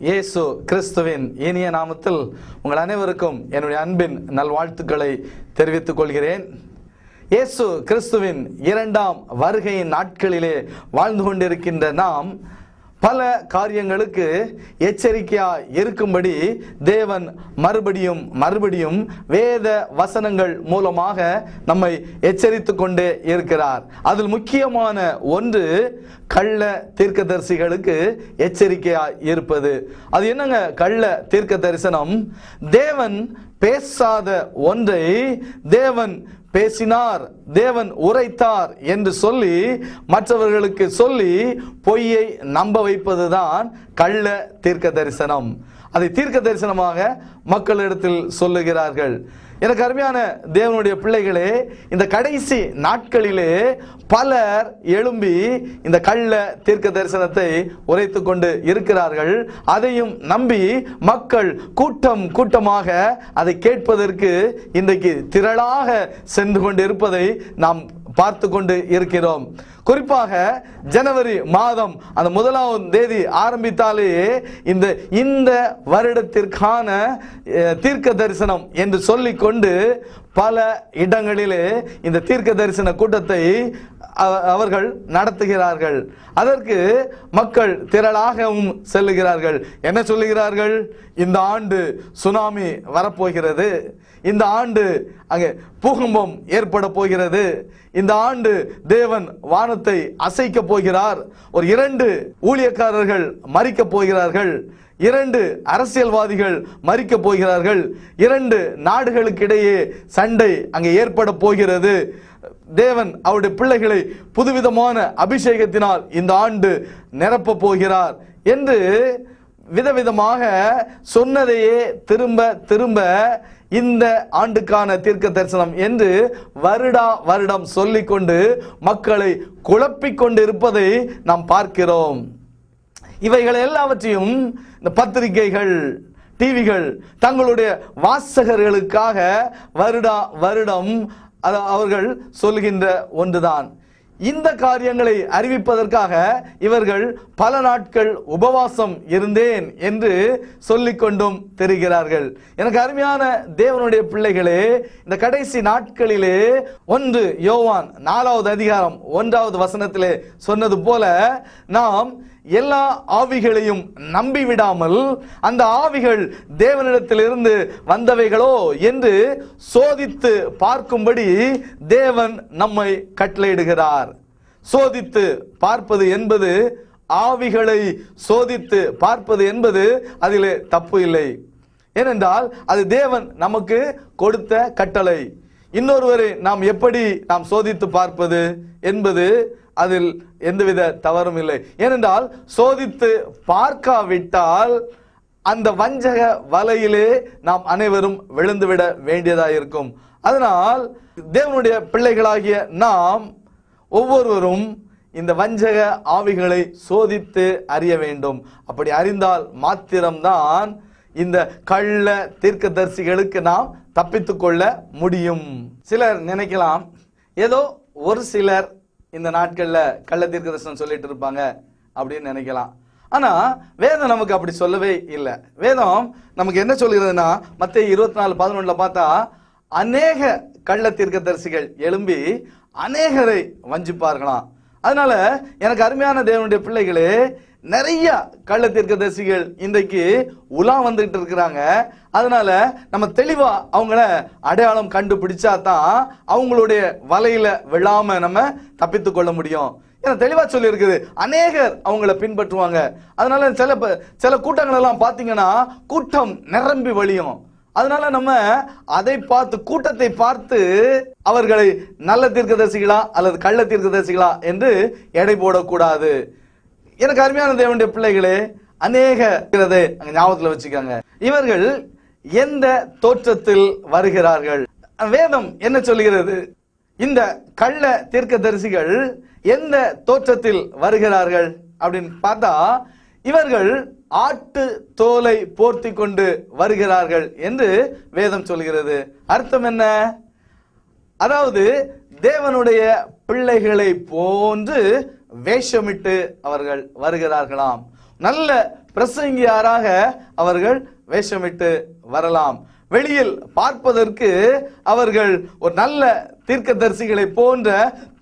இயேசு கிறிஸ்துவின் இனிய நாமத்தில் உங்கள் அனைவருக்கும் என்னுடைய அன்பின் நல்வாழ்த்துக்களை தெரிவித்துக் கொள்கிறேன். இயேசு கிறிஸ்துவின் இரண்டாம் வருகையின் நாட்களிலே வாழ்ந்து கொண்டிருக்கின்ற நாம் பல காரியங்களுக்கு எச்சரிக்கையாய் இருக்கும்படி தேவன் மறுபடியும் வேத வசனங்கள் மூலமாக நம்மை எச்சரித்து கொண்டே இருக்கிறார். அதில் முக்கியமான ஒன்று கள்ள தீர்க்கதரிசிகளுக்கு எச்சரிக்கையாய் இருப்பது. அது என்னங்க கள்ள தீர்க்க தரிசனம்? தேவன் பேசாத ஒன்றை தேவன் பேசினார், தேவன் உரைத்தார் என்று சொல்லி மற்றவர்களுக்கு சொல்லி பொய்யை நம்ப வைப்பதுதான் கள்ள தீர்க்க தரிசனம். அதை தீர்க்க தரிசனமாக மக்களிடத்தில் சொல்லுகிறார்கள். எனக்கு அருமையான தேவனுடைய பிள்ளைகளே, இந்த கடைசி நாட்களிலே பலர் எழும்பி இந்த கள்ள தீர்க்க தரிசனத்தை உரைத்து கொண்டு இருக்கிறார்கள். அதையும் நம்பி மக்கள் கூட்டமாக அதை கேட்பதற்கு இன்றைக்கு திரளாக சென்று கொண்டு இருப்பதை நாம் பார்த்து கொண்டு இருக்கிறோம். குறிப்பாக ஜனவரி மாதம் அந்த 1ஆம் தேதி ஆரம்பித்தாலே இந்த வருடத்திற்கான தீர்க்க தரிசனம் என்று சொல்லிக்கொண்டு பல இடங்களிலே இந்த தீர்க்க தரிசன கூட்டத்தை அவர்கள் நடத்துகிறார்கள். அதற்கு மக்கள் திரளாகவும் செல்லுகிறார்கள். என்ன சொல்லுகிறார்கள்? இந்த ஆண்டு சுனாமி வரப்போகிறது, இந்த ஆண்டு அங்கே பூகம்பம் ஏற்பட போகிறது, இந்த ஆண்டு தேவன் வானத்தை அசைக்க போகிறார், ஒரு 2 ஊழியக்காரர்கள் மரிக்க போகிறார்கள், 2 அரசியல்வாதிகள் மரிக்க போகிறார்கள், 2 நாடுகளுக்கிடையே சண்டை அங்கே ஏற்பட போகிறது, தேவன் அவருடைய பிள்ளைகளை புதுவிதமான அபிஷேகத்தினால் இந்த ஆண்டு நிரப்ப போகிறார் என்று விதவிதமாக சொன்னதையே திரும்ப இந்த ஆண்டுக்கான தீர்க்க தரிசனம் என்று வருடம் சொல்லிக்கொண்டு மக்களை குழப்பிக் கொண்டு இருப்பதை நாம் பார்க்கிறோம். இவைகள் எல்லாவற்றையும் இந்த பத்திரிகைகள், டிவிகள் தங்களுடைய வாசகர்களுக்காக வருடம் அவர்கள் சொல்கின்ற ஒன்றுதான். இந்த காரியங்களை அறிவிப்பதற்காக இவர்கள் பல நாட்கள் உபவாசம் இருந்தேன் என்று சொல்லிக்கொண்டும் தெரிகிறார்கள். எனக்கு அருமையான தேவனுடைய பிள்ளைகளே, இந்த கடைசி நாட்களிலே 1 யோவான் 4வது அதிகாரம் 1வது வசனத்திலே சொன்னது போல நாம் எல்லா ஆவிகளையும் நம்பிவிடாமல் அந்த ஆவிகள் தேவனிடத்திலிருந்து வந்தவைகளோ என்று சோதித்து பார்க்கும்படி தேவன் நம்மை கட்டளையிடுகிறார். சோதித்து பார்ப்பது என்பது, ஆவிகளை சோதித்து பார்ப்பது என்பது அதிலே தப்பு இல்லை. ஏனென்றால் அது தேவன் நமக்கு கொடுத்த கட்டளை. இன்னொருவரை நாம் சோதித்து பார்ப்பது என்பது அதில் எந்தவித தவறும் இல்லை. ஏனென்றால் சோதித்து பார்க்காவிட்டால் அந்த வஞ்சக வலையிலே நாம் அனைவரும் விழுந்துவிட வேண்டியதாயிருக்கும். அதனால் தேவனுடைய பிள்ளைகளாகிய நாம் ஒவ்வொருவரும் இந்த வஞ்சக ஆவிகளை சோதித்து அறிய வேண்டும். அப்படி அறிந்தால் மாத்திரம்தான் இந்த கள்ள தீர்க்கதரிசிகளுக்கு நாம் தப்பித்துக் கொள்ள முடியும். சிலர் நினைக்கலாம், ஏதோ ஒரு சிலர் இந்த நாட்கள்ல கள்ள தீர்க்க தரிசனம் சொல்லிட்டு இருப்பாங்க அப்படின்னு நினைக்கலாம். ஆனா வேதம் நமக்கு அப்படி சொல்லவே இல்லை. வேதம் நமக்கு என்ன சொல்கிறதுனா, மத்தேயு 24:11 பார்த்தா அநேக கள்ள தீர்க்கதரிசிகள் எழும்பி அநேகரை வஞ்சிப்பார்களாம். அதனால எனக்கு அருமையான தேவனுடைய பிள்ளைகளே, நிறைய கள்ள தீர்க்கதரிசிகள் இன்றைக்கு உலா வந்துகிட்டு இருக்கிறாங்க. அதனால நம்ம தெளிவா அவங்கள அடையாளம் கண்டுபிடிச்சா தான் அவங்களுடைய வலையில விழாம நம்ம தப்பித்து கொள்ள முடியும். ஏன்னா தெளிவா சொல்லி இருக்குது, அநேகர் அவங்கள பின்பற்றுவாங்க. அதனால சில கூட்டங்கள் எல்லாம் பாத்தீங்கன்னா கூட்டம் நிரம்பி வழியும். அதனால நம்ம அதை பார்த்து, கூட்டத்தை பார்த்து அவர்களை நல்ல தீர்க்கதரிசிகளா அல்லது கள்ள தீர்க்கதரிசிகளா என்று எடை போடக்கூடாது. எனக்கு அருமையான தேவனுடைய பிள்ளைகளே, அநேக ஞாபகத்தில் வச்சுக்காங்க. இவர்கள் எந்த தோற்றத்தில் வருகிறார்கள்? வேதம் என்ன சொல்கிறது? இந்த கள்ள தீர்க்கதரிசிகள் எந்த தோற்றத்தில் வருகிறார்கள் அப்படின்னு பார்த்தா, இவர்கள் ஆட்டு தோலை போர்த்தி கொண்டு வருகிறார்கள் என்று வேதம் சொல்கிறது. அர்த்தம் என்ன? அதாவது தேவனுடைய பிள்ளைகளை போன்று வேஷமிட்டு அவர்கள் வருகிறார்களாம். நல்ல பிரசங்கியாராக அவர்கள் வேஷமிட்டு வரலாம். வெளியில் பார்ப்பதற்கு அவர்கள் ஒரு நல்ல தீர்க்கதரிசிகளை போன்ற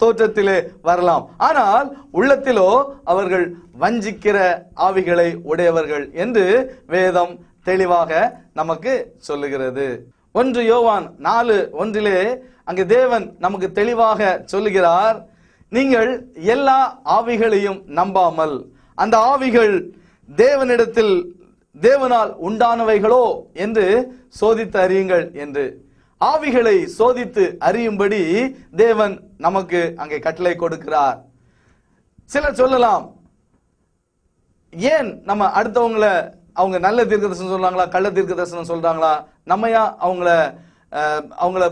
தோற்றத்திலே வரலாம். ஆனால் உள்ளத்திலோ அவர்கள் வஞ்சிக்கிற ஆவிகளை உடையவர்கள் என்று வேதம் தெளிவாக நமக்கு சொல்லுகிறது. 1 யோவான் 4:1 அங்கு தேவன் நமக்கு தெளிவாக சொல்லுகிறார், நீங்கள் எல்லா ஆவிகளையும் நம்பாமல் அந்த ஆவிகள் தேவனால் உண்டானவைகளோ என்று சோதித்து அறியுங்கள் என்று. ஆவிகளை சோதித்து அறியும்படி தேவன் நமக்கு அங்கே கட்டளை கொடுக்கிறார். சிலர் சொல்லலாம், ஏன் நம்ம அடுத்தவங்களை அவங்க நல்ல தீர்க்க தரிசனம் சொல்றாங்களா கள்ள தீர்க்க தரிசனம் சொல்றாங்களா, நம்ம ஏன் அவங்கள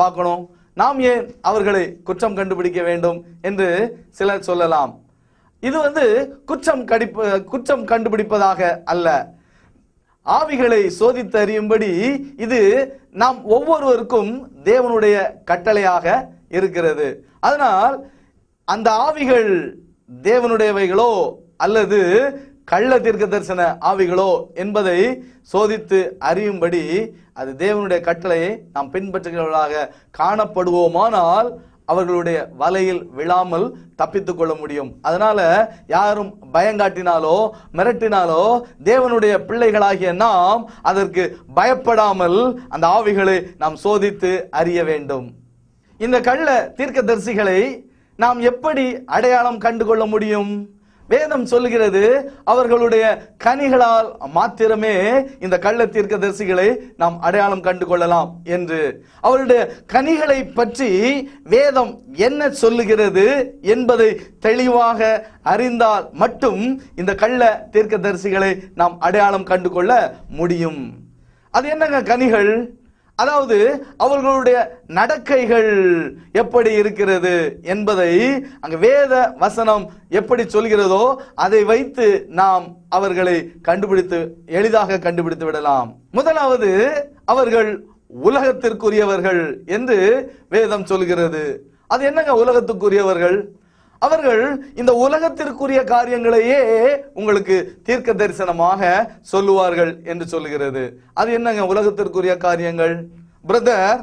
பார்க்கணும், நாம் ஏன் அவர்களை குற்றம் கண்டுபிடிக்க வேண்டும் என்று சிலர் சொல்லலாம். இது குற்றம் கண்டுபிடிப்பதாக அல்ல, ஆவிகளை சோதித்து அறியும்படி இது நாம் ஒவ்வொருவருக்கும் தேவனுடைய கட்டளையாக இருக்கிறது. அதனால் அந்த ஆவிகள் தேவனுடையவைகளோ அல்லது கள்ள தீர்க்க தரிசன ஆவிகளோ என்பதை சோதித்து அறியும்படி அது தேவனுடைய கட்டளையை நாம் பின்பற்றுகிறவர்களாக காணப்படுவோமானால் அவர்களுடைய வலையில் விழாமல் தப்பித்துக் கொள்ள முடியும். அதனால யாரும் பயங்காட்டினாலோ மிரட்டினாலோ தேவனுடைய பிள்ளைகளாகிய நாம் அதற்கு பயப்படாமல் அந்த ஆவிகளை நாம் சோதித்து அறிய வேண்டும். இந்த கள்ள தீர்க்கதரிசிகளை நாம் எப்படி அடையாளம் கண்டுகொள்ள முடியும்? வேதம் சொல்லுகிறது, அவர்களுடைய கனிகளால் மாத்திரமே இந்த கள்ள தீர்க்கதரிசிகளை நாம் அடையாளம் கண்டு கொள்ளலாம் என்று. அவருடைய கனிகளை பற்றி வேதம் என்ன சொல்லுகிறது என்பதை தெளிவாக அறிந்தால் மட்டும் இந்த கள்ள தீர்க்கதரிசிகளை நாம் அடையாளம் கண்டு கொள்ள முடியும். அது என்னங்க கனிகள்? அதாவது அவர்களுடைய நடக்கைகள் எப்படி இருக்கிறது என்பதை அங்கு வேத வசனம் எப்படி சொல்கிறதோ அதை வைத்து நாம் அவர்களை எளிதாக கண்டுபிடித்து விடலாம். முதலாவது, அவர்கள் உலகத்திற்குரியவர்கள் என்று வேதம் சொல்கிறது. அது என்னங்க உலகத்துக்குரியவர்கள்? அவர்கள் இந்த உலகத்திற்குரிய காரியங்களையே உங்களுக்கு தீர்க்க தரிசனமாக சொல்லுவார்கள் என்று சொல்லுகிறது. அது என்னங்க உலகத்திற்குரிய காரியங்கள்? பிரதர்,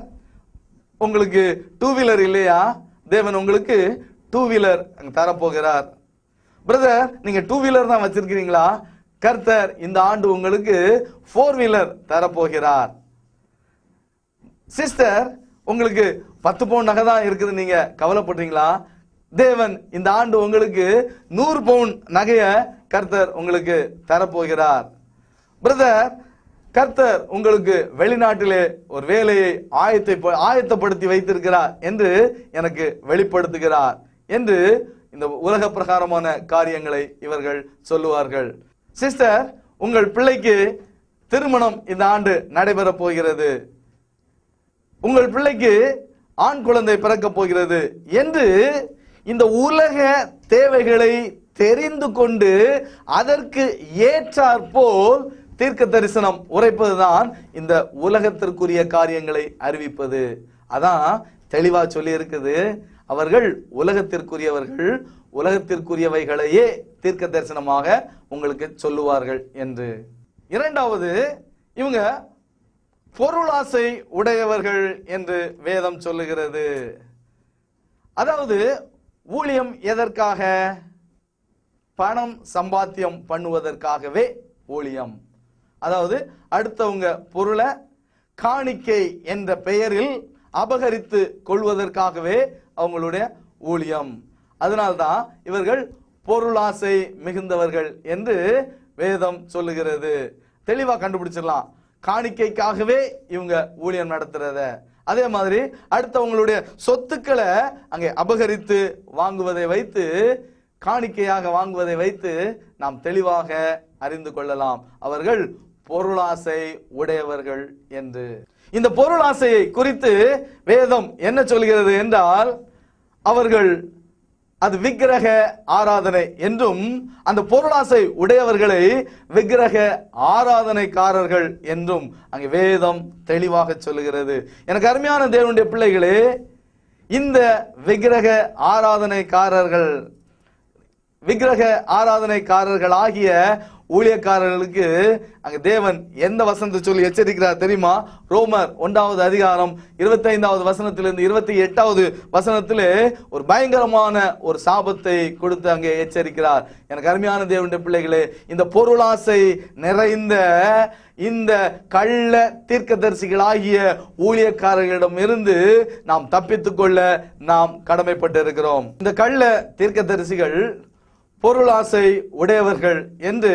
உங்களுக்கு 2 வீலர் இல்லையா? தேவன் உங்களுக்கு 2 வீலர் தரப்போகிறார். பிரதர், நீங்க 2 வீலர் தான் வச்சிருக்கிறீங்களா? கர்த்தர் இந்த ஆண்டு உங்களுக்கு 4 வீலர் தரப்போகிறார். சிஸ்டர், உங்களுக்கு 10 பவுன் நகை தான் இருக்குது, நீங்க கவலைப்படுறீங்களா? தேவன் இந்த ஆண்டு உங்களுக்கு 100 பவுன் நகைய கர்த்தர் உங்களுக்கு தரப்போகிறார். பிரதர், கர்த்தர் உங்களுக்கு வெளிநாட்டிலே ஒரு வேலையை ஆயத்தப்படுத்தி வைத்திருக்கிறார் என்று எனக்கு வெளிப்படுத்துகிறார் என்று இந்த உலக பிரகாரமான காரியங்களை இவர்கள் சொல்லுவார்கள். சிஸ்டர், உங்கள் பிள்ளைக்கு திருமணம் இந்த ஆண்டு நடைபெற போகிறது, உங்கள் பிள்ளைக்கு ஆண் குழந்தை பிறக்க போகிறது என்று இந்த உலக தேவைகளை தெரிந்து கொண்டு அதற்கு ஏற்றாற்போல் தீர்க்க தரிசனம் உரைப்பதுதான் இந்த உலகத்திற்குரிய காரியங்களை அறிவிப்பது. அதான் தெளிவா சொல்லி இருக்குது, அவர்கள் உலகத்திற்குரியவர்கள், உலகத்திற்குரியவைகளையே தீர்க்க தரிசனமாக உங்களுக்கு சொல்லுவார்கள் என்று. இரண்டாவது, இவங்க பொருளாசை உடையவர்கள் என்று வேதம் சொல்லுகிறது. அதாவது ஊழியம் எதற்காக? பணம் சம்பாத்தியம் பண்ணுவதற்காகவே ஊழியம். அதாவது அடுத்தவங்க பொருளை காணிக்கை என்ற பெயரில் அபகரித்து கொள்வதற்காகவே அவங்களுடைய ஊழியம். அதனால்தான் இவர்கள் பொருளாசை மிகுந்தவர்கள் என்று வேதம் சொல்லுகிறது. தெளிவா கண்டுபிடிச்சிடலாம், காணிக்கைக்காகவே இவங்க ஊழியம் நடத்துறத. அதே மாதிரி அடுத்தவங்களுடைய சொத்துக்களை அங்கே அபகரித்து வாங்குவதை வைத்து, காணிக்கையாக வாங்குவதை வைத்து நாம் தெளிவாக அறிந்து கொள்ளலாம் அவர்கள் பொருளாசை உடையவர்கள் என்று. இந்த பொருளாசையை குறித்து வேதம் என்ன சொல்கிறது என்றால், அவர்கள் அது விக்கிரக ஆராதனை என்றும், அந்த பொருளாசை உடையவர்களை விக்கிரக ஆராதனைக்காரர்கள் என்றும் அங்கே வேதம் தெளிவாக சொல்லுகிறது. எனக்கு அருமையான தேவனுடைய பிள்ளைகளே, இந்த விக்கிரக ஆராதனைக்காரர்கள் விக்கிரக ஆராதனைக்காரர்கள் ஆகிய ஊழியக்காரர்களுக்கு அங்க தேவன் எந்த வசனத்தை சொல்லி எச்சரிக்கிறார் தெரியுமா? ரோமர் 1வது அதிகாரம் 25வது வசனத்திலிருந்து 28வது வசனத்திலே ஒரு பயங்கரமான ஒரு சாபத்தை கொடுத்து அங்கே எச்சரிக்கிறார். எனக்கு அருமையான தேவனுடைய பிள்ளைகளே, இந்த பொருளாசை நிறைந்த இந்த கள்ள தீர்க்கதரிசிகளாகிய ஊழியக்காரர்களிடம் இருந்து நாம் தப்பித்துக் கொள்ள நாம் கடமைப்பட்டு இருக்கிறோம். இந்த கள்ள தீர்க்கதரிசிகள் பொருளாசை உடையவர்கள் என்று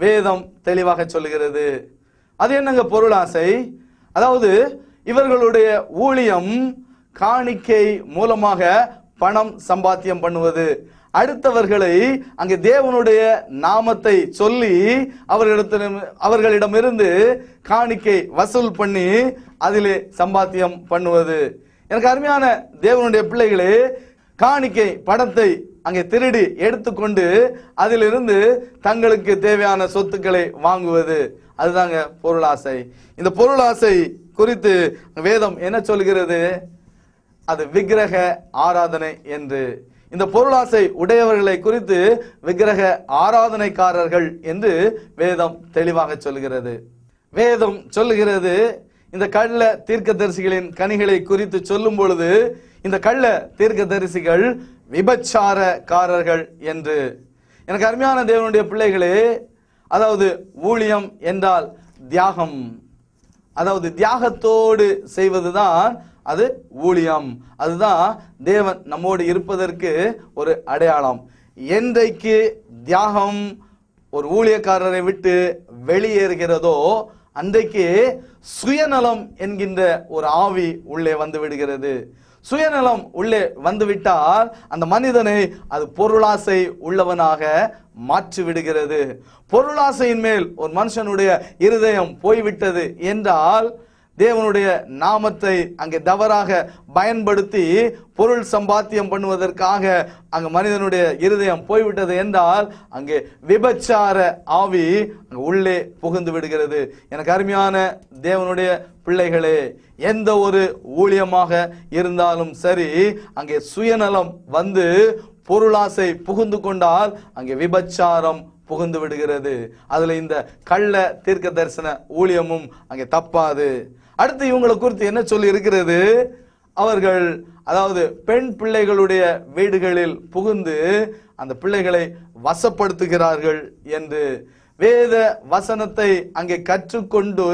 வேதம் தெளிவாக சொல்லுகிறது. அது என்னங்க பொருளாசை? அதாவது இவர்களுடைய ஊழியம் காணிக்கை மூலமாக பணம் சம்பாத்தியம் பண்ணுவது, அடுத்தவர்களை அங்கே தேவனுடைய நாமத்தை சொல்லி அவர்களிடமிருந்து காணிக்கை வசூல் பண்ணி அதிலே சம்பாத்தியம் பண்ணுவது. எனக்கு அருமையான தேவனுடைய பிள்ளைகளே, காணிக்கை பணத்தை அங்கே திருடி எடுத்துக்கொண்டு அதிலிருந்து தங்களுக்கு தேவையான சொத்துக்களை வாங்குவது, அதுதாங்க பொருளாசை. இந்த பொருளாசை குறித்து வேதம் என்ன சொல்கிறது? அது விக்கிரக ஆராதனை என்று. இந்த பொருளாசை உடையவர்களை குறித்து விக்கிரக ஆராதனைக்காரர்கள் என்று வேதம் தெளிவாக சொல்கிறது. வேதம் சொல்லுகிறது, இந்த கள்ள தீர்க்கதரிசிகளின் கனிகளை குறித்து சொல்லும் பொழுது இந்த கள்ள தீர்க்கதரிசிகள் விபச்சாரக்காரர்கள் என்று. எனக்கு அருமையான தேவனுடைய பிள்ளைகளே, அதாவது ஊழியம் என்றால் தியாகம், அதாவது தியாகத்தோடு செய்வதுதான் அது ஊழியம். அதுதான் தேவன் நம்மோடு இருப்பதற்கு ஒரு அடையாளம். என்றைக்கு தியாகம் ஒரு ஊழியக்காரரை விட்டு வெளியேறுகிறதோ அன்றைக்கு சுயநலம் என்கின்ற ஒரு ஆவி உள்ளே வந்து விடுகிறது. சுயநலம் உள்ளே வந்துவிட்டால் அந்த மனிதனை அது பொருளாசை உள்ளவனாக மாற்றி விடுகிறது. பொருளாசையின் மேல் ஒரு மனுஷனுடைய இருதயம் போய்விட்டது என்றால், தேவனுடைய நாமத்தை அங்கே தவறாக பயன்படுத்தி பொருள் சம்பாத்தியம் பண்ணுவதற்காக அங்கு மனிதனுடைய இருதயம் போய்விட்டது என்றால் அங்கே விபச்சார ஆவி உள்ளே புகுந்து விடுகிறது. எனக்கு அருமையான தேவனுடைய பிள்ளைகளே, எந்த ஒரு ஊழியமாக இருந்தாலும் சரி, அங்கே சுயநலம் வந்து பொருளாசை புகுந்து கொண்டால் அங்கே விபச்சாரம் புகுந்து விடுகிறது. அதுல இந்த கள்ள தீர்க்க தரிசன ஊழியமும் அங்கே தப்பாது. அடுத்து இவங்களை குறித்து என்ன சொல்லி இருக்கிறது? அவர்கள் அதாவது பெண் பிள்ளைகளுடைய வீடுகளில் புகுந்து அந்த பிள்ளைகளை வசப்படுத்துகிறார்கள் என்று. வேத வசனத்தை அங்கே கற்றுக்கொண்டு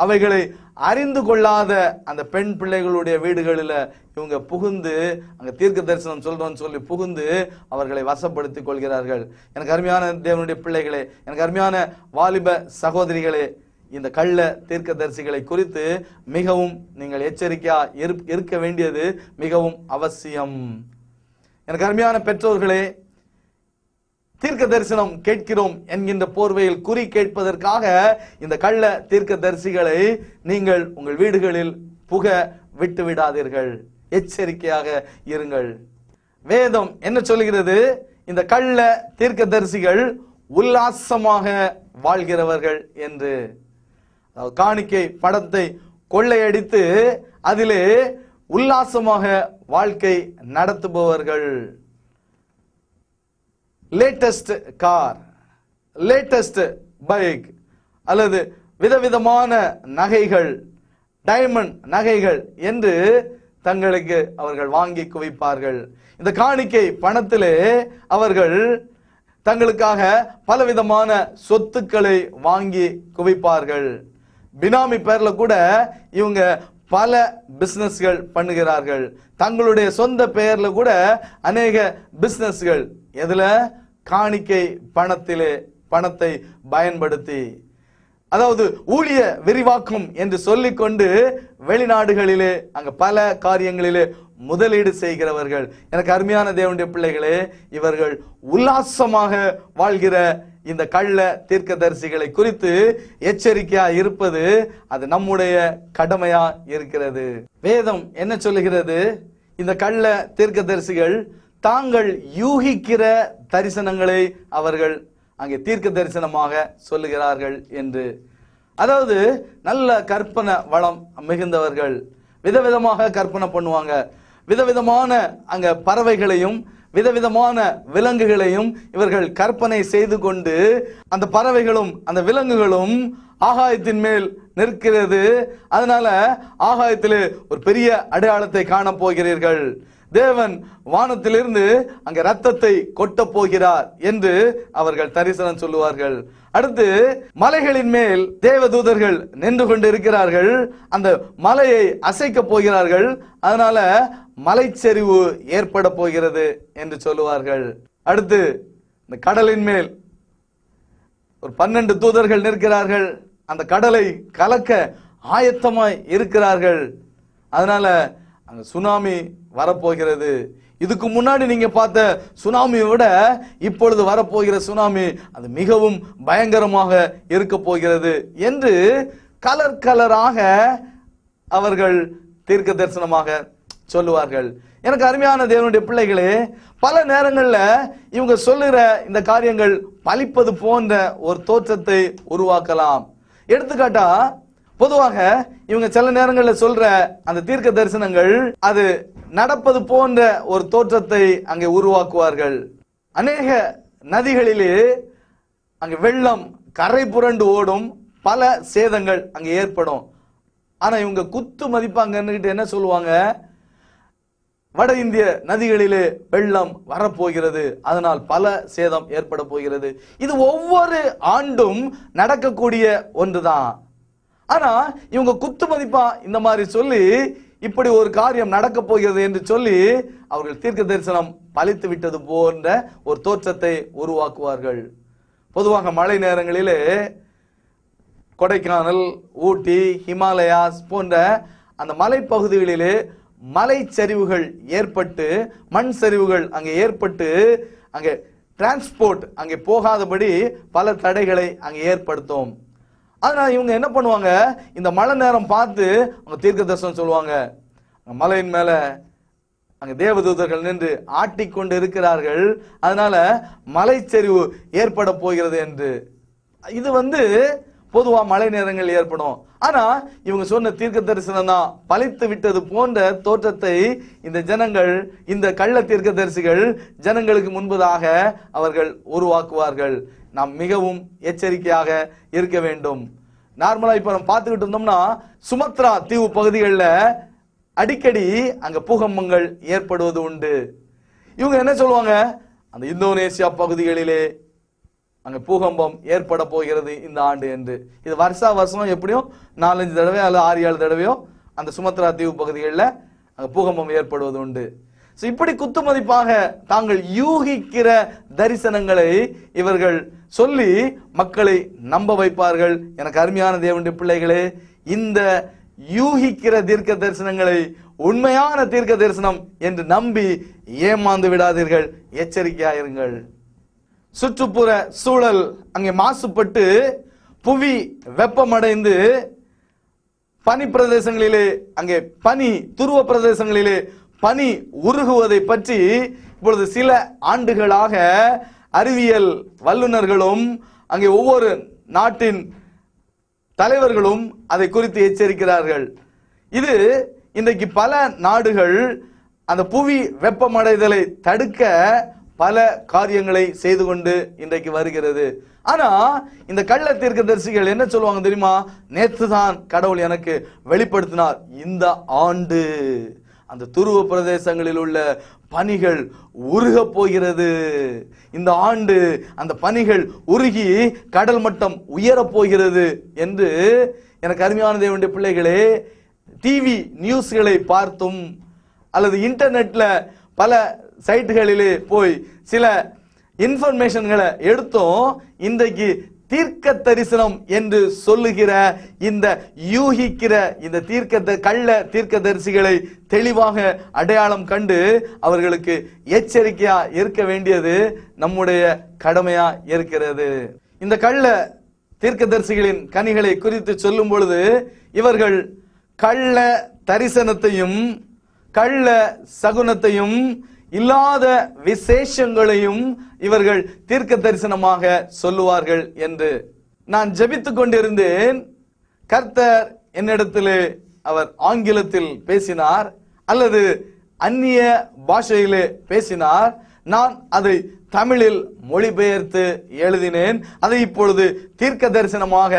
அவைகளை அறிந்து கொள்ளாத அந்த பெண் பிள்ளைகளுடைய வீடுகளில் இவங்க புகுந்து அங்க தீர்க்க தரிசனம் சொல்றோம்னு சொல்லி புகுந்து அவர்களை வசப்படுத்திக் கொள்கிறார்கள். எனக்கு அருமையான தேவனுடைய பிள்ளைகளே, எனக்கு அருமையான வாலிப சகோதரிகளே, இந்த கள்ள தீர்க்கதரிசிகளை குறித்து மிகவும் நீங்கள் எச்சரிக்கையா இருக்க வேண்டியது மிகவும் அவசியம். எனக்கு அருமையான பெற்றோர்களே, தீர்க்க தரிசனம் கேட்கிறோம் என்கின்ற போர்வையில் குறி கேட்பதற்காக இந்த கள்ள தீர்க்க தரிசிகளை நீங்கள் உங்கள் வீடுகளில் புக விட்டு விடாதீர்கள். எச்சரிக்கையாக இருங்கள். வேதம் என்ன சொல்கிறது? இந்த கள்ள தீர்க்க தரிசிகள் உல்லாசமாக வாழ்கிறவர்கள் என்று. காணிக்கை பணத்தை கொள்ளையடித்து அதிலே உல்லாசமாக வாழ்க்கை நடத்துபவர்கள். லேட்டஸ்ட் கார், லேட்டஸ்ட் பைக் அல்லது விதவிதமான நகைகள், டைமண்ட் நகைகள் என்று தங்களுக்கு அவர்கள் வாங்கி குவிப்பார்கள். இந்த காணிக்கை பணத்திலே அவர்கள் தங்களுக்காக பலவிதமான சொத்துக்களை வாங்கி குவிப்பார்கள். பினாமி பேர்ல கூட இவங்க பல பிசினஸ்கள் பண்ணுகிறார்கள். தங்களுடைய சொந்த பெயர்ல கூட அநேக பிசினஸ்கள். எதுல? காணிக்கை பணத்திலே பணத்தை பயன்படுத்தி, அதாவது ஊழிய விரிவாக்கும் என்று சொல்லிக்கொண்டு வெளிநாடுகளிலே அங்க பல காரியங்களிலே முதலீடு செய்கிறவர்கள். எனக்கு அருமையான தேவனுடைய பிள்ளைகளே, இவர்கள் உல்லாசமாக வாழ்கிற இந்த கள்ள தீர்க்கதரிசிகளை குறித்து எச்சரிக்கையா இருப்பது அது நம்முடைய கடமையா இருக்கிறது. வேதம் என்ன சொல்லுகிறது? இந்த கள்ள தீர்க்கதரிசிகள் தாங்கள் யூகிக்கிற தரிசனங்களை அவர்கள் அங்கே தீர்க்க தரிசனமாக சொல்லுகிறார்கள் என்று. அதாவது நல்ல கற்பனை வளம் மிகுந்தவர்கள் விதவிதமாக கற்பனை பண்ணுவாங்க. விதவிதமான அங்க பறவைகளையும் விதவிதமான விலங்குகளையும் இவர்கள் கற்பனை செய்து கொண்டு அந்த பறவைகளும் அந்த விலங்குகளும் ஆகாயத்தின் மேல் நிற்கிறது. அதனால ஆகாயத்திலே ஒரு பெரிய அடையாளத்தை காண போகிறீர்கள். தேவன் வானத்திலிருந்து அங்க ரத்தத்தை கொட்ட போகிறார் என்று அவர்கள் தரிசனம் சொல்லுவார்கள். அடுத்து மலைகளின் மேல் தேவதூதர்கள் நின்று கொண்டு இருக்கிறார்கள். அந்த மலையை அசைக்க போகிறார்கள். அதனால மலைச்சரிவு ஏற்பட போகிறது என்று சொல்லுவார்கள். அடுத்து இந்த கடலின் மேல் ஒரு 12 தூதர்கள் நிற்கிறார்கள். அந்த கடலை கலக்க ஆயத்தமாய் இருக்கிறார்கள். அதனால அங்க சுனாமி வரப்போகிறது. இதுக்கு முன்னாடி நீங்க பார்த்த சுனாமியை விட இப்பொழுது வரப்போகிற சுனாமி அது மிகவும் பயங்கரமாக இருக்க போகிறது என்று கலர் கலராக அவர்கள் தீர்க்க தரிசனமாக சொல்லுவார்கள். எனக்கு அருமையான தேவனுடைய பிள்ளைகளே, பல நேரங்கள்ல இவங்க சொல்லுகிற இந்த காரியங்கள் பலிப்பது போன்ற ஒரு தோற்றத்தை உருவாக்கலாம். எடுத்துக்காட்டா பொதுவாக இவங்க சில நேரங்களில் சொல்ற அந்த தீர்க்க தரிசனங்கள் அது நடப்பது போன்ற ஒரு தோற்றத்தை அங்கே உருவாக்குவார்கள். அநேக நதிகளிலே அங்கே வெள்ளம் கரை புரண்டு ஓடும், பல சேதங்கள் அங்கே ஏற்படும். ஆனா இவங்க குத்து மதிப்பாங்கன்னு என்ன சொல்லுவாங்க, வட இந்திய நதிகளிலே வெள்ளம் வரப்போகிறது, அதனால் பல சேதம் ஏற்பட போகிறது. இது ஒவ்வொரு ஆண்டும் நடக்கக்கூடிய ஒன்றுதான். ஆனா இவங்க குத்து மதிப்பா இந்த மாதிரி சொல்லி இப்படி ஒரு காரியம் நடக்க போகிறது என்று சொல்லி அவர்கள் தீர்க்க தரிசனம் பலித்து விட்டது போன்ற ஒரு தோற்றத்தை உருவாக்குவார்கள். பொதுவாக மழை நேரங்களிலே கொடைக்கானல், ஊட்டி, ஹிமாலயாஸ் போன்ற அந்த மலைப்பகுதிகளிலே மலை சரிவுகள் ஏற்பட்டு, மண் சரிவுகள் அங்கே ஏற்பட்டு அங்கே டிரான்ஸ்போர்ட் அங்கே போகாதபடி பல தடைகளை அங்கே ஏற்படுத்தும். அதனால இவங்க என்ன பண்ணுவாங்க, இந்த மழை நேரம் பார்த்து அவங்க தீர்க்க தரிசனம் சொல்லுவாங்க. மலையின் மேல அங்க தேவதூதர்கள் நின்று ஆட்டிக்கொண்டு இருக்கிறார்கள், அதனால மலைச்சரிவு ஏற்பட போகிறது என்று. இது பொதுவா மழை நேரங்கள் ஏற்படும். ஆனா இவங்க சொன்ன தீர்க்க தரிசனம் தான் பலித்து விட்டது போன்ற தோற்றத்தை இந்த ஜனங்கள், இந்த கள்ள தீர்க்க தரிசிகள் ஜனங்களுக்கு முன்பதாக அவர்கள் உருவாக்குவார்கள். நாம் மிகவும் எச்சரிக்கையாக இருக்க வேண்டும். நார்மலா இப்ப நம்ம பார்த்துக்கிட்டு இருந்தோம்னா சுமத்ரா தீவு பகுதிகளில் அடிக்கடி அங்க பூகம்பங்கள் ஏற்படுவது உண்டு. இவங்க என்ன சொல்லுவாங்க, அந்த இந்தோனேசியா பகுதிகளிலே அங்க பூகம்பம் ஏற்பட போகிறது இந்த ஆண்டு என்று. இது வருஷம் எப்படியும் 4-5 தடவை அல்லது 6-7 தடவையோ அந்த சுமத்ரா தீவு பகுதிகளில் அங்க பூகம்பம் ஏற்படுவது உண்டு. இப்படி குத்து மதிப்பாக தாங்கள் யூகிக்கிற தரிசனங்களை இவர்கள் சொல்லி மக்களை நம்ப வைப்பார்கள். எனக்கு அருமையான தேவனுடைய பிள்ளைகளே, இந்த யூகிக்கிற தீர்க்க தரிசனங்களை உண்மையான தீர்க்க தரிசனம் என்று நம்பி ஏமாந்து விடாதீர்கள், எச்சரிக்கையாயிருங்கள். சுற்றுப்புற சூழல் அங்கே மாசுபட்டு புவி வெப்பமடைந்து பனி பிரதேசங்களிலே, அங்கே பனி துருவ பிரதேசங்களிலே பனி உருகுவதை பற்றி இப்பொழுது சில ஆண்டுகளாக அறிவியல் வல்லுநர்களும் அங்கே ஒவ்வொரு நாட்டின் தலைவர்களும் அதை குறித்து எச்சரிக்கிறார்கள். இது இன்றைக்கு பல நாடுகள் அந்த புவி வெப்பமடைதலை தடுக்க பல காரியங்களை செய்து கொண்டு இன்றைக்கு வருகிறது. ஆனா இந்த கள்ள தீர்க்கதரிசிகள் என்ன சொல்லுவாங்க தெரியுமா, நேற்று தான் கடவுள் எனக்கு வெளிப்படுத்தினார், இந்த ஆண்டு அந்த துருவ பிரதேசங்களில் உள்ள பனிகள் உருக போகிறது, இந்த ஆண்டு அந்த பனிகள் உருகி கடல் மட்டம் உயரப் போகிறது என்று. எனக்கு அருமையான தேவனுடைய பிள்ளைகளே, டிவி நியூஸ்களை பார்த்தும் அல்லது இன்டர்நெட்ல பல சைட்டுகளிலே போய் சில இன்ஃபர்மேஷன்களை எடுத்தும் இன்றைக்கு தீர்க்க தரிசனம் என்று சொல்லுகிற இந்த யூகிக்கிற இந்த கள்ள தீர்க்க தரிசிகளை தெளிவாக அடையாளம் கண்டு அவர்களுக்கு எச்சரிக்கையா இருக்க வேண்டியது நம்முடைய கடமையா இருக்கிறது. இந்த கள்ள தீர்க்க தரிசிகளின் கனிகளை குறித்து சொல்லும் பொழுது இவர்கள் கள்ள தரிசனத்தையும் கள்ள சகுனத்தையும் இல்லாத விசேஷங்களையும் இவர்கள் தீர்க்க தரிசனமாக சொல்லுவார்கள் என்று நான் ஜெபித்துக் கொண்டிருந்தேன். கர்த்தர் என்னிடத்திலே அவர் ஆங்கிலத்தில் பேசினார் அல்லது அந்நிய பாஷையிலே பேசினார். நான் அதை தமிழில் மொழிபெயர்த்து எழுதினேன், அதை இப்பொழுது தீர்க்க தரிசனமாக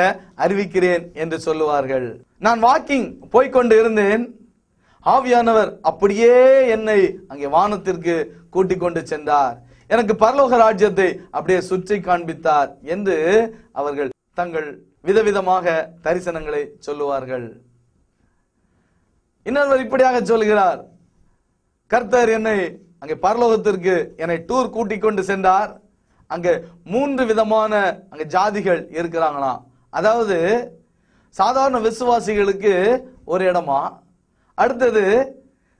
அறிவிக்கிறேன் என்று சொல்லுவார்கள். நான் வாக்கிங் போய்கொண்டு இருந்தேன். ஆவியானவர் அப்படியே என்னை அங்கே வானத்திற்கு கூட்டிக் கொண்டு சென்றார். எனக்கு பரலோக ராஜ்யத்தை அப்படியே சுற்றி காண்பித்தார் என்று அவர்கள் தங்கள் விதவிதமாக தரிசனங்களை சொல்லுவார்கள். இன்னொருவர் இப்படியாக சொல்கிறார், கர்த்தர் என்னை அங்கே பரலோகத்திற்கு என்னை டூர் கூட்டிக் கொண்டு சென்றார். அங்க 3 விதமான அங்க ஜாதிகள் இருக்கிறாங்களாம். அதாவது சாதாரண விசுவாசிகளுக்கு ஒரு இடமா, அடுத்தது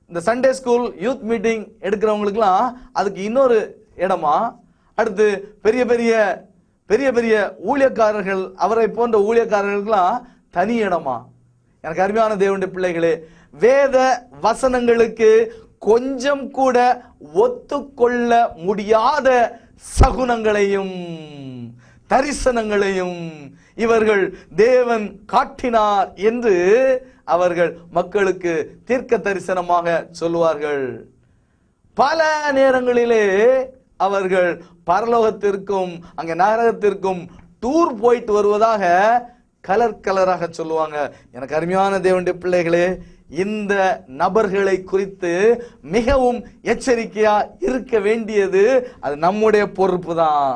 இந்த சண்டே ஸ்கூல் யூத் மீட்டிங் எடுக்கிறவங்களுக்குலாம் அதுக்கு இன்னொரு இடமா, அடுத்து பெரிய பெரிய பெரிய பெரிய ஊழியக்காரர்கள் அவரை போன்ற ஊழியக்காரர்களுக்கெல்லாம் தனி இடமா. எனக்கு அருமையான தேவனுடைய பிள்ளைகளே, வேத வசனங்களுக்கு கொஞ்சம் கூட ஒத்துக்கொள்ள முடியாத சகுனங்களையும் தரிசனங்களையும் இவர்கள் தேவன் காட்டினார் என்று அவர்கள் மக்களுக்கு தீர்க்க தரிசனமாக சொல்லுவார்கள். பல நேரங்களிலே அவர்கள் பரலோகத்திற்கும் அங்க நரகத்திற்கும் டூர் போயிட்டு வருவதாக கலர் கலராக சொல்லுவாங்க. எனக்கு அருமையான தேவனுடைய பிள்ளைகளே, இந்த நபர்களை குறித்து மிகவும் எச்சரிக்கையா இருக்க வேண்டியது அது நம்முடைய பொறுப்பு தான்.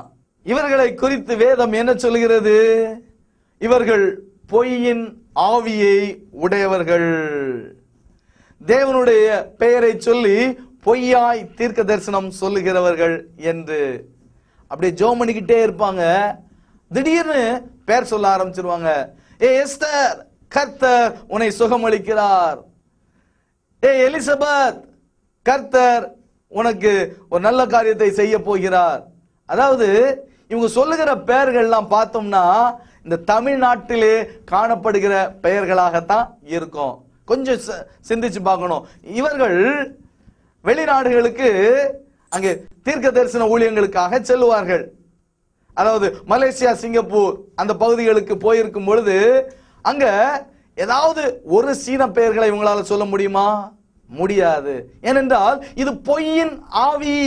இவர்களை குறித்து வேதம் என்ன சொல்கிறது? இவர்கள் பொய்யின் ஆவியை உடையவர்கள், தேவனுடைய பெயரை சொல்லி பொய்யாய் தீர்க்க தரிசனம் சொல்லுகிறவர்கள் என்று அப்படியே ஜெபம் பண்ணிக்கிட்டே இருப்பாங்க. திடீர்னு பேர் சொல்ல ஆரம்பிச்சிருவாங்க. ஏ எஸ்தர், கர்த்தர் உன்னை சுகமளிக்கிறார். ஏ எலிசபெத், கர்த்தர் உனக்கு ஒரு நல்ல காரியத்தை செய்ய போகிறார். அதாவது இவங்க சொல்லுகிற பெயர்கள்லாம் பார்த்தோம்னா இந்த தமிழ்நாட்டிலே காணப்படுகிற பெயர்களாகத்தான் இருக்கும். கொஞ்சம் சிந்திச்சு பார்க்கணும். இவர்கள் வெளிநாடுகளுக்கு அங்கே தீர்க்க தரிசன ஊழியங்களுக்காக செல்லுவார்கள். அதாவது மலேசியா, சிங்கப்பூர் அந்த பகுதிகளுக்கு போயிருக்கும் பொழுது அங்க ஏதாவது ஒரு சீன பெயர்களை இவங்களால சொல்ல முடியுமா? முடியாது. ஏனென்றால் இது பொய்யின் ஆவி.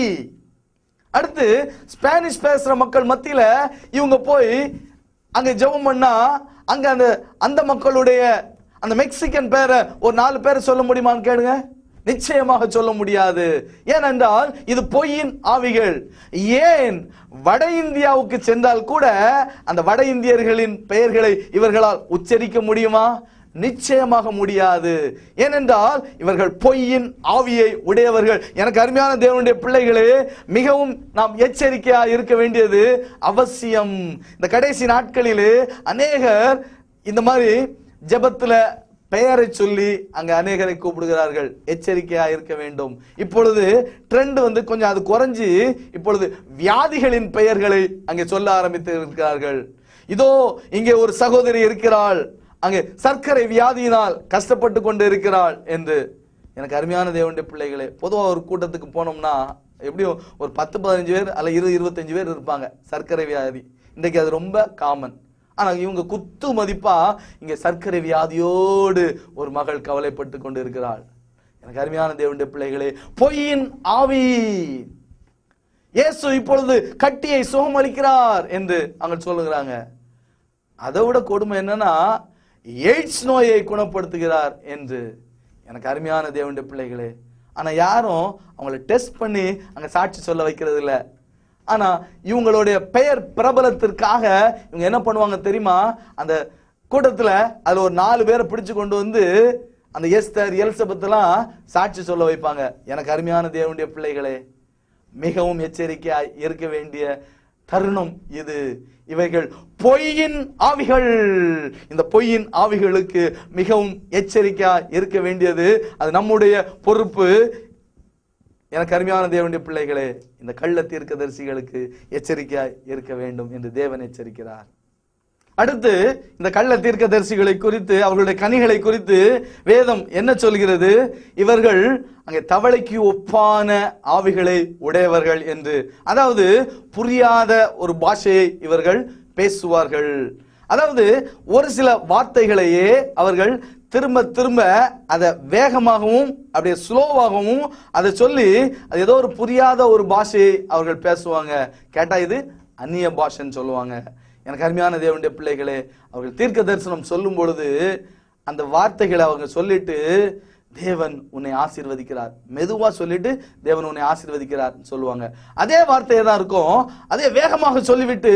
அடுத்து ஸ்பானிஷ் பேசுற மக்கள் மத்தியில இவங்க போய் அங்க ஜெபம் பண்ணா அங்க அந்த மக்களுடைய அந்த மெக்சிகன் பேரை ஒரு 4 பேரை சொல்ல முடியுமான்னு கேளுங்க. நிச்சயமாக சொல்ல முடியாது. ஏனென்றால் இது பொய்யின் ஆவிகள். ஏன் வட இந்தியாவுக்கு சென்றால் கூட அந்த வட இந்தியர்களின் பெயர்களை இவர்களால் உச்சரிக்க முடியுமா? நிச்சயமாக முடியாது. ஏனென்றால் இவர்கள் பொய்யின் ஆவியை உடையவர்கள். எனக்கு அருமையான தேவனுடைய பிள்ளைகளே, மிகவும் நாம் எச்சரிக்கையா இருக்க வேண்டியது அவசியம். இந்த கடைசி நாட்களிலே அநேகர் இந்த மாதிரி ஜெபத்துல பெயரை சொல்லி அங்க அநேகரை கூப்பிடுகிறார்கள். எச்சரிக்கையா இருக்க வேண்டும். இப்பொழுது ட்ரெண்ட் கொஞ்சம் அது குறைஞ்சி இப்பொழுது வியாதிகளின் பெயர்களை அங்கே சொல்ல ஆரம்பித்து இருக்கிறார்கள். இதோ இங்கே ஒரு சகோதரி இருக்கிறாள், அங்கே சர்க்கரை வியாதியினால் கஷ்டப்பட்டு கொண்டு இருக்கிறாள் என்று. எனக்கு அருமையான தேவனுடைய பிள்ளைகளே, பொதுவாக ஒரு கூட்டத்துக்கு போனோம்னா எப்படியும் ஒரு 10-15 பேர் அல்ல 20-25 பேர் இருப்பாங்க சர்க்கரை வியாதி. இன்றைக்கு அது ரொம்ப காமன். ஆனா இவங்க குத்து மதிப்பா இங்க சர்க்கரை வியாதியோடு ஒரு மகள் கவலைப்பட்டு கொண்டு இருக்கிறாள். எனக்கு அருமையான தேவனுடைய பிள்ளைகளே, பொய்யின் ஆவி. இயேசு இப்பொழுது கட்டியை சுகமளிக்கிறார் என்று அவங்க சொல்லுகிறாங்க. அதை விட கொடுமை என்னன்னா எய்ட்ஸ் நோயை குணப்படுத்துகிறார் என்று. எனக்கு அருமையான தேவனுடைய பிள்ளைகளே, ஆனா யாரும் அவங்களை டெஸ்ட் பண்ணி அங்க சாட்சி சொல்ல வைக்கிறது இல்ல. ஆனா இவங்களுடைய பெயர் பிரபலத்திற்காக இவங்க என்ன பண்ணுவாங்க தெரியுமா? அந்த கூட்டத்துல அதுல ஒரு 4 பேரை பிடிச்சு கொண்டு வந்து அந்த எஸ்தர், எலிசபெத் எல்லாம் சாட்சி சொல்ல வைப்பாங்க. எனக்கு அருமையான தேவனுடைய பிள்ளைகளே, மிகவும் எச்சரிக்கையாய் இருக்க வேண்டிய தருணம் இது. இவைகள் பொய்யின் ஆவிகள். இந்த பொய்யின் ஆவிகளுக்கு மிகவும் எச்சரிக்கையா இருக்க வேண்டியது அது நம்முடைய பொறுப்பு. எனக்கு அருமையான தேவனுடைய பிள்ளைகளே, இந்த கள்ள தீர்க்கதரிசிகளுக்கு எச்சரிக்கையாய் இருக்க வேண்டும் என்று தேவன் எச்சரிக்கிறார். அடுத்து இந்த கள்ள தீர்க்கதரிசிகளை குறித்து, அவர்களுடைய கனிகளை குறித்து வேதம் என்ன சொல்கிறது? இவர்கள் அங்கே தவளைக்கு ஒப்பான ஆவிகளை உடையவர்கள் என்று. அதாவது புரியாத ஒரு பாஷையை இவர்கள் பேசுவார்கள். அதாவது ஒரு சில வார்த்தைகளையே அவர்கள் திரும்ப திரும்ப அதை வேகமாகவும் அப்படியே ஸ்லோவாகவும் அதை சொல்லி அது ஏதோ ஒரு புரியாத ஒரு பாஷையை அவர்கள் பேசுவாங்க. கேட்டா இது அந்நிய பாஷைன்னு சொல்லுவாங்க. எனக்கு அருமையான தேவனுடைய பிள்ளைகளே, அவர்கள் தீர்க்க தரிசனம் சொல்லும் பொழுது அந்த வார்த்தைகளை அவங்க சொல்லிட்டு தேவன் உன்னை ஆசீர்வதிக்கிறார், மெதுவா சொல்லிட்டு தேவன் உன்னை ஆசீர்வதிக்கிறார் சொல்லுவாங்க. அதே வார்த்தையை தான் இருக்கும், அதே வேகமாக சொல்லிவிட்டு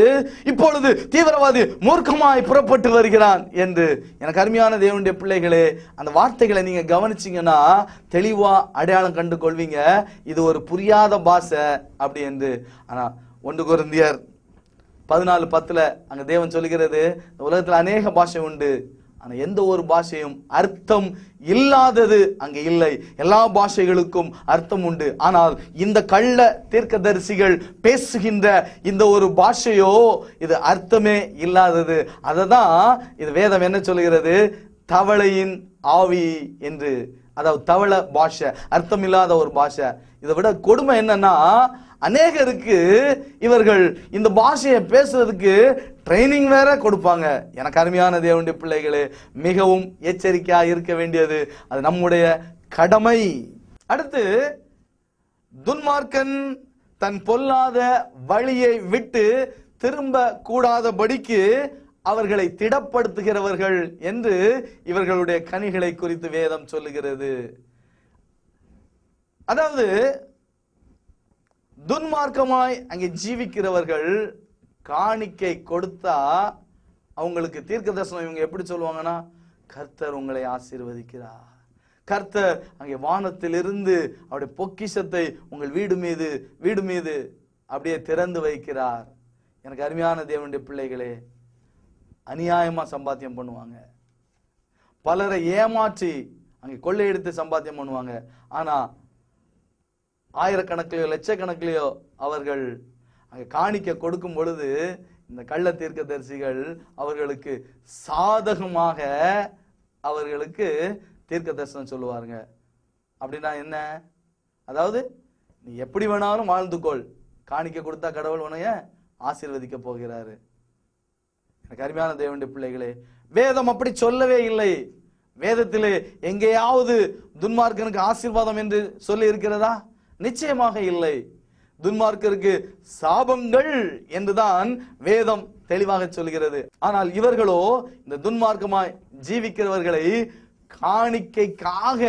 இப்பொழுது தீவிரவாதி மூர்க்கமாய் புறப்பட்டு வருகிறான் என்று. எனக்கு அருமையான தேவனுடைய பிள்ளைகளே, அந்த வார்த்தைகளை நீங்க கவனிச்சீங்கன்னா தெளிவா அடையாளம் கண்டு கொள்வீங்க இது ஒரு புரியாத பாஷை அப்படி என்று. ஆனா 1 கொரிந்தியர் 14:10 அங்க தேவன் சொல்லுகிறது, உலகத்தில் அநேக பாஷை உண்டு, ஆனா எந்த ஒரு பாஷையும் அர்த்தம் இல்லாதது அங்க இல்லை. எல்லா பாஷைகளுக்கும் அர்த்தம் உண்டு. ஆனால் இந்த கள்ள தீர்க்கதரிசிகள் பேசுகின்ற இந்த ஒரு பாஷையோ இது அர்த்தமே இல்லாதது. அததான் இது வேதம் என்ன சொல்கிறது, தவளையின் ஆவி என்று. அதாவது தவளை பாஷை, அர்த்தம் இல்லாத ஒரு பாஷை. இதை விட கொடுமை என்னன்னா, அநேகருக்கு இவர்கள் இந்த பாஷையை பேசுறதுக்கு ட்ரைனிங் வேற கொடுப்பாங்க. எனக்கு அருமையான தேவனுடைய பிள்ளைகளே, மிகவும் எச்சரிக்கையா இருக்க வேண்டியது அது நம்முடைய கடமை. அடுத்து, துன்மார்க்கன் தன் பொல்லாத வழியை விட்டு திரும்ப கூடாதபடிக்கு அவர்களை திடப்படுத்துகிறவர்கள் என்று இவர்களுடைய கனிகளை குறித்து வேதம் சொல்லுகிறது. அதாவது துன்மார்க்கமாய் அங்கே ஜீவிக்கிறவர்கள் காணிக்கை கொடுத்தா அவங்களுக்கு தீர்க்க தரிசனம் இவங்க எப்படி சொல்லுவாங்கன்னா, கர்த்தர் உங்களை ஆசீர்வதிக்கிறார், கர்த்தர் அங்கே வானத்திலிருந்து அவருடைய பொக்கிஷத்தை உங்கள் வீடு மீது அப்படியே திறந்து வைக்கிறார். எனக்கு அருமையான தேவனுடைய பிள்ளைகளே, அநியாயமா சம்பாத்தியம் பண்ணுவாங்க, பலரை ஏமாற்றி அங்கே கொள்ளையடித்து சம்பாத்தியம் பண்ணுவாங்க. ஆனா ஆயிரக்கணக்கிலையோ லட்சக்கணக்கிலையோ அவர்கள் அங்கே காணிக்க கொடுக்கும் பொழுது இந்த கள்ள தீர்க்கதரிசிகள் அவர்களுக்கு சாதகமாக அவர்களுக்கு தீர்க்க தரிசனம் சொல்லுவாருங்க. அப்படின்னா என்ன, அதாவது நீ எப்படி வேணாலும் வாழ்ந்துக்கொள், காணிக்க கொடுத்தா கடவுள் உன்னைய ஆசீர்வதிக்க போகிறாரு. எனக்கு அருமையான தேவனுடைய பிள்ளைகளே, வேதம் அப்படி சொல்லவே இல்லை. வேதத்திலே எங்கேயாவது துன்மார்க்கனுக்கு ஆசீர்வாதம் என்று சொல்லி இருக்கிறதா? நிச்சயமாக இல்லை. துன்மார்க்கருக்கு சாபங்கள் என்றுதான் வேதம் தெளிவாக சொல்கிறது. ஆனால் இவர்களோ இந்த துன்மார்க்கமாய் ஜீவிக்கிறவர்களை காணிக்கைக்காக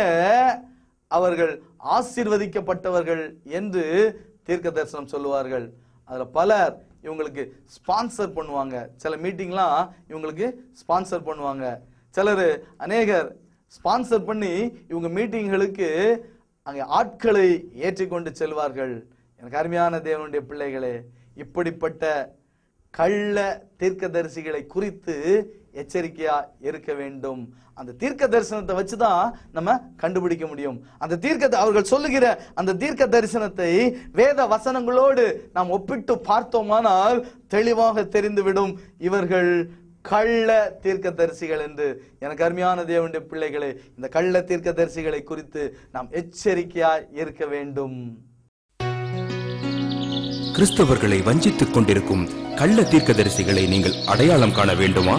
அவர்கள் ஆசீர்வதிக்கப்பட்டவர்கள் என்று தீர்க்க தரிசனம் சொல்லுவார்கள். அதுல பலர் இவங்களுக்கு ஸ்பான்சர் பண்ணுவாங்க. சில மீட்டிங்லாம் இவங்களுக்கு ஸ்பான்சர் பண்ணுவாங்க. சிலர் அநேகர் ஸ்பான்சர் பண்ணி இவங்க மீட்டிங்களுக்கு அங்கே ஆட்களை ஏற்றிக்கொண்டு செல்வார்கள். எனக்கு அருமையான தேவனுடைய பிள்ளைகளே, இப்படிப்பட்ட கள்ள தீர்க்கதரிசிகளை குறித்து எச்சரிக்கையா இருக்க வேண்டும். அந்த தீர்க்க தரிசனத்தை வச்சுதான் நம்ம கண்டுபிடிக்க முடியும். அந்த அவர்கள் சொல்லுகிற அந்த தீர்க்க தரிசனத்தை வேத வசனங்களோடு நாம் ஒப்பிட்டு பார்த்தோமானால் தெளிவாக தெரிந்துவிடும் இவர்கள் கள்ள தீர்க்கதரிசிகள் என்று. எனக்கு அருமையான தேவனுடைய பிள்ளைகளே, இந்த கள்ள தீர்க்கதரிசிகளை குறித்து நாம் எச்சரிக்கையா இருக்க வேண்டும். கிறிஸ்தவர்களை வஞ்சித்துக் கொண்டிருக்கும் கள்ள தீர்க்கதரிசிகளை நீங்கள் அடையாளம் காண வேண்டுமா?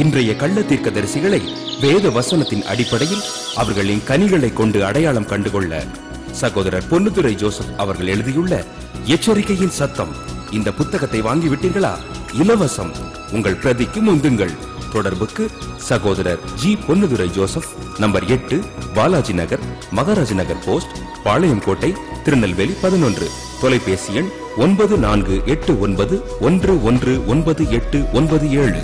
இன்றைய கள்ள தீர்க்கதரிசிகளை வேத வசனத்தின் அடிப்படையில் அவர்களின் கனிகளை கொண்டு அடையாளம் கண்டுகொள்ள சகோதரர் பொன்னுதுரை ஜோசப் அவர்கள் எழுதியுள்ள எச்சரிக்கையின் சத்தம் இந்த புத்தகத்தை வாங்கிவிட்டீர்களா? இலவசம். உங்கள் பிரதிக்கு முந்துங்கள். தொடர்புக்கு சகோதரர் G Ponnudurai Joseph, number 8, Balaji Nagar, Maharaj Nagar post, Palayamkottai, Tirunelveli 11. தொலைபேசி எண் 9489119897.